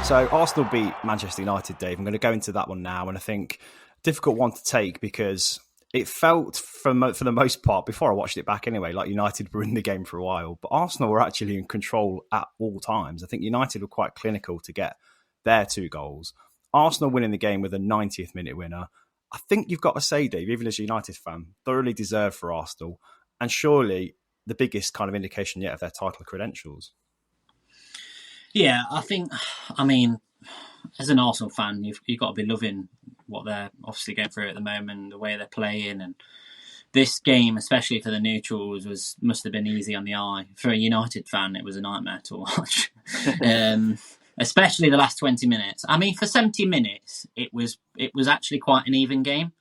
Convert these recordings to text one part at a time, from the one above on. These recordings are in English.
So Arsenal beat Manchester United, Dave. I'm going to go into that one now, and I think difficult one to take because it felt, for the most part, before I watched it back anyway, like United were in the game for a while, but Arsenal were actually in control at all times. I think United were quite clinical to get their 2 goals. Arsenal winning the game with a 90th minute winner. I think you've got to say, Dave, even as a United fan, thoroughly deserved for Arsenal, and surely the biggest kind of indication yet of their title credentials. Yeah, I mean, as an Arsenal fan, you've got to be loving what they're obviously going through at the moment, the way they're playing, and this game, especially for the neutrals, must have been easy on the eye. For a United fan, it was a nightmare to watch, especially the last 20 minutes. I mean, for 70 minutes, it was actually quite an even game,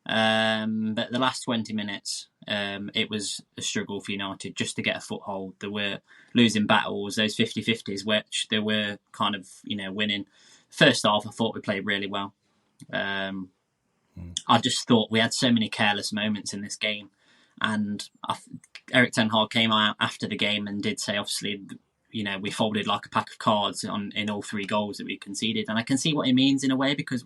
but the last 20 minutes, it was a struggle for United just to get a foothold. They were losing battles, those 50-50s, which they were kind of, winning. First half, I thought we played really well. I just thought we had so many careless moments in this game. And Erik Ten Hag came out after the game and did say, obviously, we folded like a pack of cards in all 3 goals that we conceded. And I can see what he means in a way, because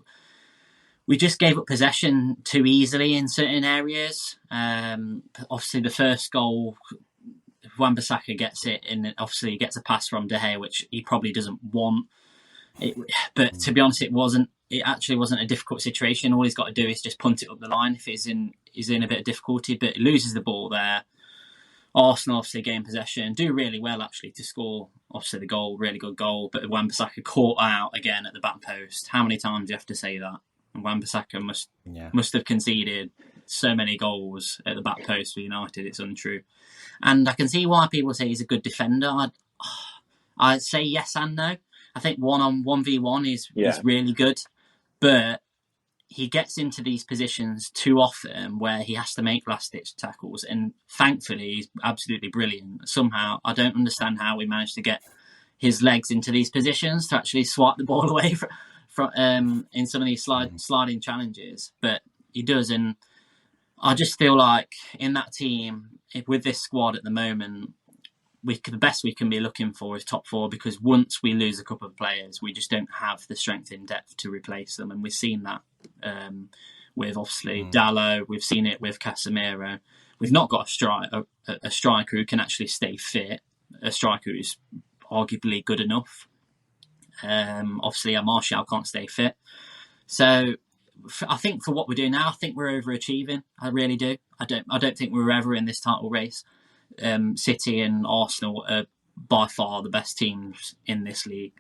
we just gave up possession too easily in certain areas. Obviously, the first goal, Wan-Bissaka gets it, and obviously he gets a pass from De Gea, which he probably doesn't want. But to be honest, it actually wasn't a difficult situation. All he's got to do is just punt it up the line if he's in a bit of difficulty, but he loses the ball there. Arsenal obviously gain possession, do really well actually to score obviously the goal, really good goal, but Wan-Bissaka caught out again at the back post. How many times do you have to say that? And Wan-Bissaka must have conceded so many goals at the back post for United, it's untrue. And I can see why people say he's a good defender. I'd say yes and no. I think 1v1 is really good, but he gets into these positions too often where he has to make last-ditch tackles, and thankfully he's absolutely brilliant. Somehow, I don't understand how we managed to get his legs into these positions to actually swipe the ball away from in some of these sliding challenges, but he does. And I just feel like in that team, with this squad at the moment, the best we can be looking for is top 4, because once we lose a couple of players, we just don't have the strength in depth to replace them. And we've seen that with obviously Dalot, we've seen it with Casemiro. We've not got a striker who can actually stay fit, a striker who's arguably good enough. Obviously, Martial can't stay fit. So I think for what we're doing now, I think we're overachieving. I really do. I don't think we were ever in this title race. City and Arsenal are by far the best teams in this league.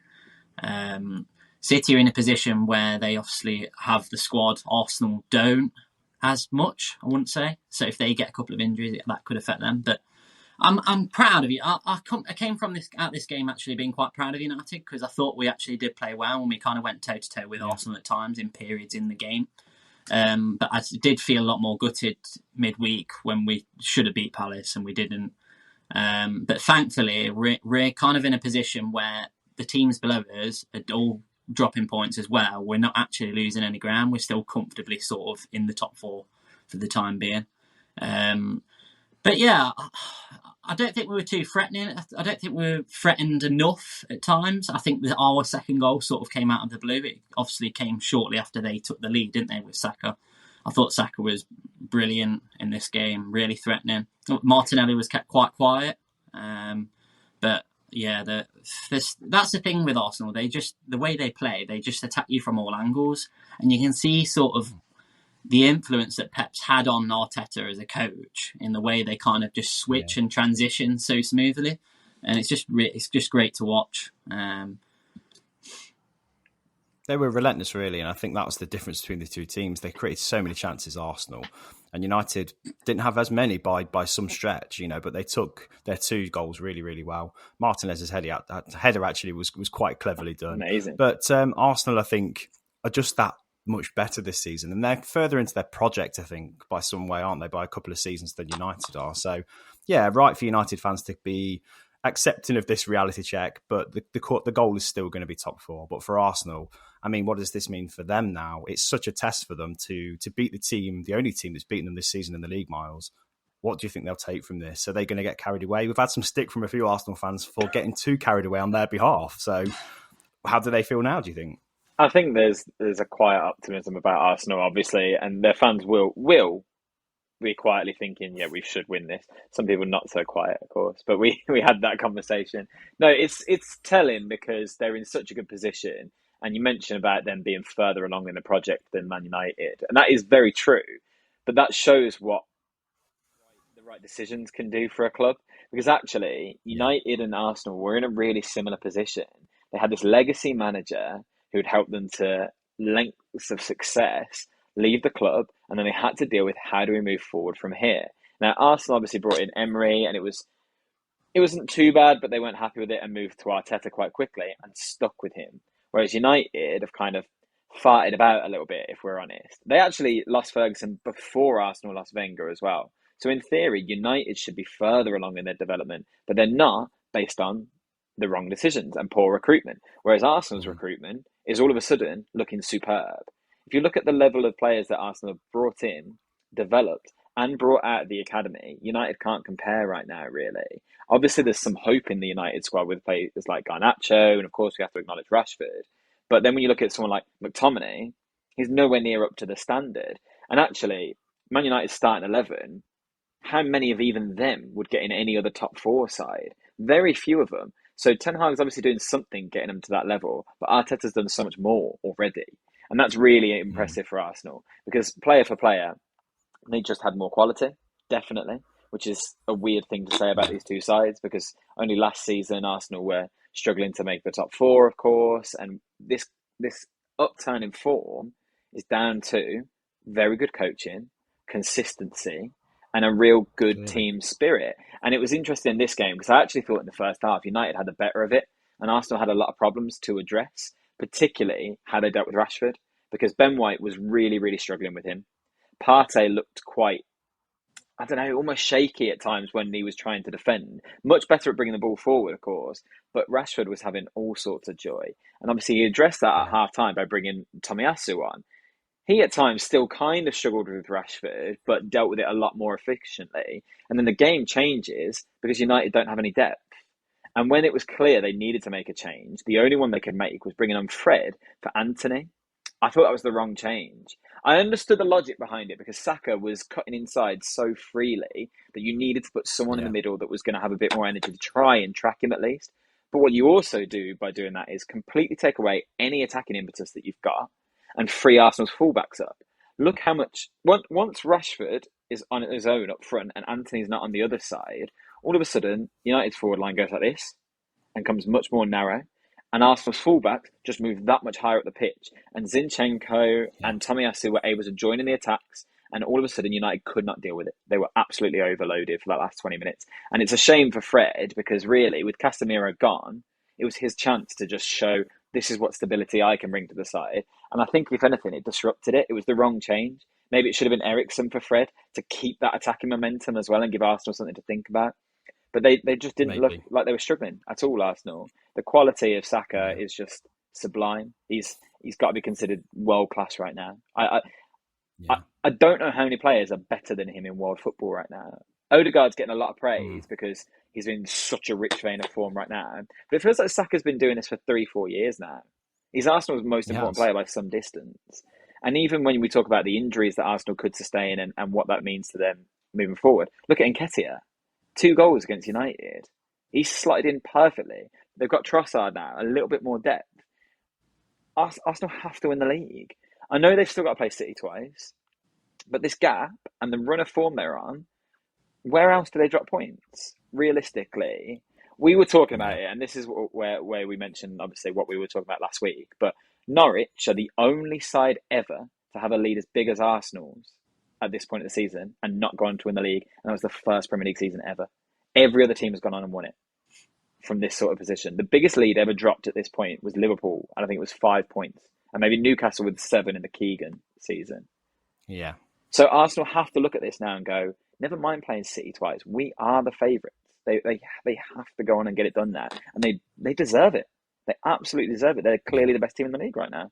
City are in a position where they obviously have the squad. Arsenal don't as much, I wouldn't say. So if they get a couple of injuries, that could affect them. But I'm proud of you. I came from this game actually being quite proud of United, because I thought we actually did play well, and we kind of went toe to toe with Arsenal at times in periods in the game. But I did feel a lot more gutted midweek when we should have beat Palace and we didn't. But thankfully, we're kind of in a position where the teams below us are all dropping points as well. We're not actually losing any ground. We're still comfortably sort of in the top 4 for the time being. But yeah, I don't think we were too threatening. I don't think we were threatened enough at times. I think that our second goal sort of came out of the blue. It obviously came shortly after they took the lead, didn't they, with Saka? I thought Saka was brilliant in this game, really threatening. Martinelli was kept quite quiet. But yeah, that's the thing with Arsenal. The way they play, they just attack you from all angles. And you can see sort of the influence that Pep's had on Arteta as a coach in the way they kind of just switch and transition so smoothly, and it's just great to watch. They were relentless, really, and I think that was the difference between the two teams. They created so many chances, Arsenal, and United didn't have as many by some stretch, but they took their 2 goals really, really well. Martinez's header actually was quite cleverly done. Amazing. But Arsenal, I think, are just that much better this season, and they're further into their project, I think, by some way, aren't they, by a couple of seasons than United are. So yeah, right for United fans to be accepting of this reality check, but the goal is still going to be top 4. But for Arsenal, I mean, what does this mean for them now? It's such a test for them to beat the only team that's beaten them this season in the league, Myles. What do you think they'll take from this? Are they going to get carried away? We've had some stick from a few Arsenal fans for getting too carried away on their behalf. So How do they feel now, do you think? I think there's a quiet optimism about Arsenal, obviously, and their fans will be quietly thinking, yeah, we should win this. Some people not so quiet, of course, but we had that conversation. No, it's telling because they're in such a good position, and you mentioned about them being further along in the project than Man United, and that is very true. But that shows what the right decisions can do for a club. Because actually, Yeah. United and Arsenal were in a really similar position. They had this legacy manager who'd helped them to lengths of success leave the club, and then they had to deal with how do we move forward from here. Now, Arsenal obviously brought in Emery, and it wasn't too bad, but they weren't happy with it and moved to Arteta quite quickly and stuck with him. Whereas United have kind of farted about a little bit, if we're honest. They actually lost Ferguson before Arsenal lost Wenger as well. So in theory, United should be further along in their development, but they're not based on the wrong decisions and poor recruitment. Whereas Arsenal's Mm. recruitment is all of a sudden looking superb. If you look at the level of players that Arsenal have brought in, developed, and brought out of the academy, United can't compare right now, really. Obviously, there's some hope in the United squad with players like Garnacho, and of course, we have to acknowledge Rashford. But then when you look at someone like McTominay, he's nowhere near up to the standard. And actually, Man United's starting 11, how many of even them would get in any other top four side? Very few of them. So Ten Hag's obviously doing something getting them to that level, but Arteta's done so much more already. And that's really Mm. impressive for Arsenal because player for player, they just had more quality, definitely, which is a weird thing to say about Yeah. these two sides because only last season Arsenal were struggling to make the top four, of course, and this upturn in form is down to very good coaching, consistency, and a real good Clearly. team spirit. And it was interesting in this game because I actually thought in the first half United had the better of it, and Arsenal had a lot of problems to address, particularly how they dealt with Rashford because Ben White was really, really struggling with him. Partey looked quite, I don't know, almost shaky at times when he was trying to defend. Much better at bringing the ball forward, of course, but Rashford was having all sorts of joy. And obviously, he addressed that at Yeah. half time by bringing Tomiyasu on. He at times still kind of struggled with Rashford, but dealt with it a lot more efficiently. And then the game changes because United don't have any depth. And when it was clear they needed to make a change, the only one they could make was bringing on Fred for Anthony. I thought that was the wrong change. I understood the logic behind it because Saka was cutting inside so freely that you needed to put someone in the Yeah. middle that was going to have a bit more energy to try and track him at least. But what you also do by doing that is completely take away any attacking impetus that you've got and free Arsenal's fullbacks up. Look how much once Rashford is on his own up front and Anthony's not on the other side, all of a sudden United's forward line goes like this and comes much more narrow. And Arsenal's fullbacks just moved that much higher up the pitch. And Zinchenko Yeah. and Tomiyasu were able to join in the attacks. And all of a sudden, United could not deal with it. They were absolutely overloaded for that last 20 minutes. And it's a shame for Fred because really, with Casemiro gone, it was his chance to just show this is what stability I can bring to the side. And I think, if anything, it disrupted it. It was the wrong change. Maybe it should have been Eriksen for Fred to keep that attacking momentum as well and give Arsenal something to think about. But they just didn't look Maybe. like they were struggling at all, Arsenal. The quality of Saka Yeah. is just sublime. He's got to be considered world class right now. I Yeah. I don't know how many players are better than him in world football right now. Odegaard's getting a lot of Mm. praise because he's in such a rich vein of form right now. But it feels like Saka's been doing this for 3, 4 years now. He's Arsenal's most He important has. player by some distance. And even when we talk about the injuries that Arsenal could sustain and what that means to them moving forward, look at Nketiah. 2 goals against United. He's slotted in perfectly. They've got Trossard now, a little bit more depth. Arsenal have to win the league. I know they've still got to play City twice, but this gap and the run of form they're on, where else do they drop points? Realistically, we were talking about Yeah. it, and this is where we mentioned obviously what we were talking about last week. But Norwich are the only side ever to have a lead as big as Arsenal's at this point of the season and not gone to win the league, and that was the first Premier League season ever. Every other team has gone on and won it from this sort of position. The biggest lead ever dropped at this point was Liverpool, and I think it was 5 points, and maybe Newcastle with 7 in the Keegan season. Yeah. So Arsenal have to look at this now and go, never mind playing City twice. We are the favourites. They have to go on and get it done now, and they deserve it. They absolutely deserve it. They're Yeah. clearly the best team in the league right now.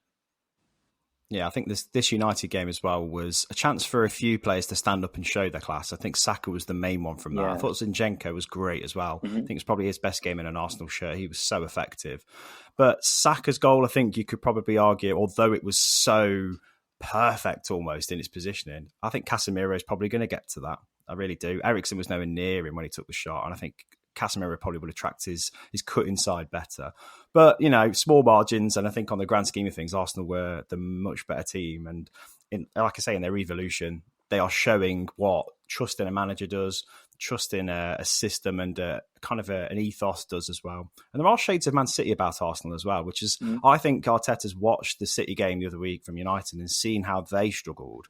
Yeah, I think this United game as well was a chance for a few players to stand up and show their class. I think Saka was the main one from that. Yeah. I thought Zinchenko was great as well. I think it's probably his best game in an Arsenal shirt. He was so effective. But Saka's goal, I think you could probably argue, although it was so perfect almost in its positioning, I think Casemiro is probably going to get to that. I really do. Eriksen was nowhere near him when he took the shot, and I think Casemiro probably would have tracked his cut inside better. But, small margins, and I think on the grand scheme of things, Arsenal were the much better team. And like I say, in their evolution, they are showing what trust in a manager does, trust in a system and an ethos does as well. And there are shades of Man City about Arsenal as well, which is, I think Arteta's watched the City game the other week from United and seen how they struggled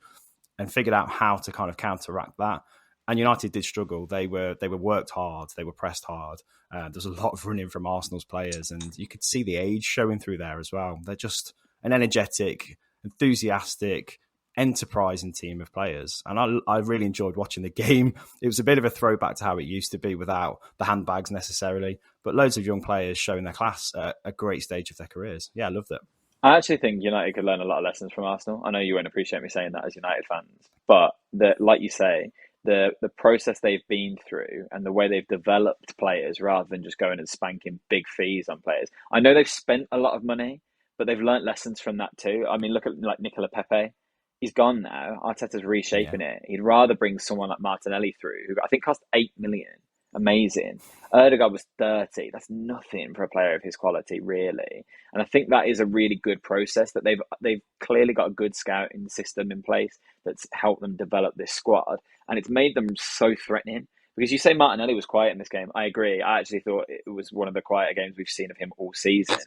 and figured out how to kind of counteract that. And United did struggle. They were worked hard. They were pressed hard. There's a lot of running from Arsenal's players, and you could see the age showing through there as well. They're just an energetic, enthusiastic, enterprising team of players. And I really enjoyed watching the game. It was a bit of a throwback to how it used to be without the handbags necessarily, but loads of young players showing their class at a great stage of their careers. Yeah, I loved it. I actually think United could learn a lot of lessons from Arsenal. I know you won't appreciate me saying that as United fans, but like you say, the process they've been through and the way they've developed players rather than just going and spanking big fees on players. I know they've spent a lot of money, but they've learnt lessons from that too. I mean, look at like Nicola Pepe. He's gone now. Arteta's reshaping it. He'd rather bring someone like Martinelli through, who I think cost 8 million. Amazing. Erdegaard was 30. That's nothing for a player of his quality, really. And I think that is a really good process that they've clearly got a good scouting system in place that's helped them develop this squad. And it's made them so threatening. Because you say Martinelli was quiet in this game. I agree. I actually thought it was one of the quieter games we've seen of him all season.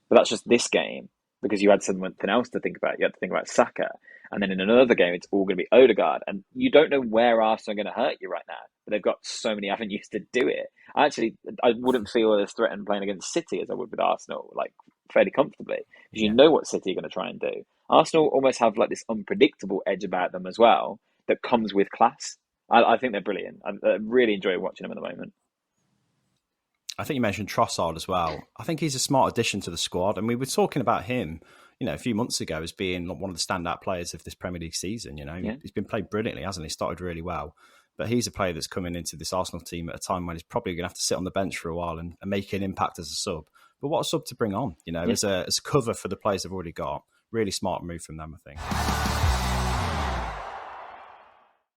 But that's just this game, because you had something else to think about. You had to think about Saka. And then in another game, it's all going to be Odegaard. And you don't know where Arsenal are going to hurt you right now. But they've got so many avenues to do it. Actually, I wouldn't feel as threatened playing against City as I would with Arsenal, like fairly comfortably. Because you know what City are going to try and do. Arsenal almost have like this unpredictable edge about them as well that comes with class. I think they're brilliant. I really enjoy watching them at the moment. I think you mentioned Trossard as well. I think he's a smart addition to the squad. And we were talking about him, a few months ago as being one of the standout players of this Premier League season. He's been played brilliantly, hasn't he? Started really well. But he's a player that's coming into this Arsenal team at a time when he's probably going to have to sit on the bench for a while and make an impact as a sub. But what a sub to bring on, as a cover for the players they've already got. Really smart move from them, I think.